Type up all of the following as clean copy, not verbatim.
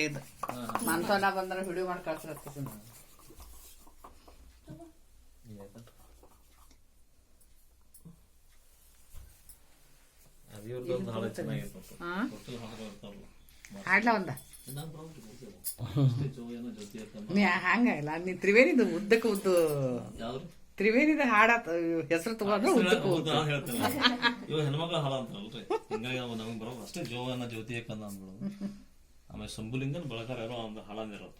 ಇದು ಮಂತವನ ಬಂದ್ರೆ ವಿಡಿಯೋ ಮಾಡಿ ಕಳ್ಸಿರತ್ತೀನಿ. ಹಾಡ್ಲ ಒಂದ ನೀ ಹಂಗಾಗಿಲ್ಲ, ನೀ ತ್ರಿವೇಣಿದು ಉದ್ದಕ್ಕೆ ಉದ್ದು ತ್ರಿವೇಣಿದ ಹಾಡ ಹೆಸರು ತಗೊಂಡ್ರೆ ಉದ್ದಕ್ಕೆ ಉದ್ದು ಇವಾಗ ಹೆಣ್ಮಕ್ಳ ಹಾಡ ಅಂತಾರಲ್ರಿ, ಹಿಂಗಾಗಿ ನಾವು ನಮಗೆ ಬರೋ ಅಷ್ಟೇ ಜೋವನ್ನ ಜ್ಯೋತಿ ಕಂದ ಅಂದ್ಬಿಡೋದು. ಆಮೇಲೆ ಶಂಭುಲಿಂಗನ ಬಳಗಾರ ಯಾರೋ ಒಂದು ಹಾಡ ಅಂದಿರೋದು,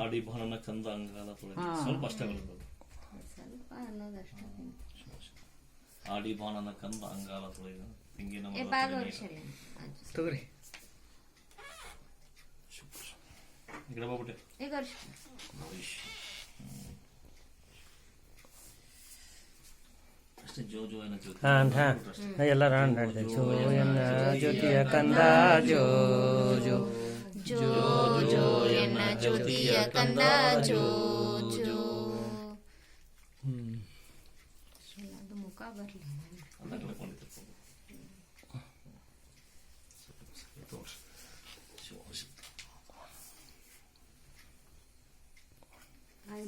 ಆಡಿ ಭಾನನ ಕಂದ ಅಂಗಾಲ ತೊಳೆದ, ಸ್ವಲ್ಪ ಅಷ್ಟೇ ಬರ್ತದೆ. ಆಡಿ ಬಾಣನ ಕಂದ ಅಂಗಾಲ ತೊಳೆದ ಹಿಂಗಿನ ತಗೋರಿ ಗಿಡ ಬಾಬಿಟ್ಟೆ ಅಷ್ಟೇ. ಜೋ ಜೋ ಎನ್ನ ಜ್ಯೋತಿ ಎಲ್ಲರೂ ಜೋ ಎನ್ನ ಜ್ಯೋತಿಯ ಕಂದ ಜೋ ಜೋ ಜೋ ಜೋ ಎನ್ನ ಜ್ಯೋತಿಯ ಕಂದ ಜೋ ಜೋ. ಅದು ಮುಖ ಬರಲಿ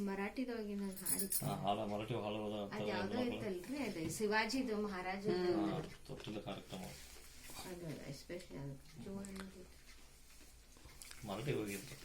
ಮರಾಠಿದೊಳಗೆ ನಾನು ಹಾಡಿದ್ದೆ, ಅದು ಯಾವ್ದೋ ಇತ್ತಲ್ರಿ, ಅದು ಶಿವಾಜಿದು ಮಹಾರಾಜ ಕಾರ್ಯಕ್ರಮ, ಅದು ಎಸ್ಪೆಷಲಿ ಅದು ಮರಾಠಿ ಹೋಗಿತ್ತು.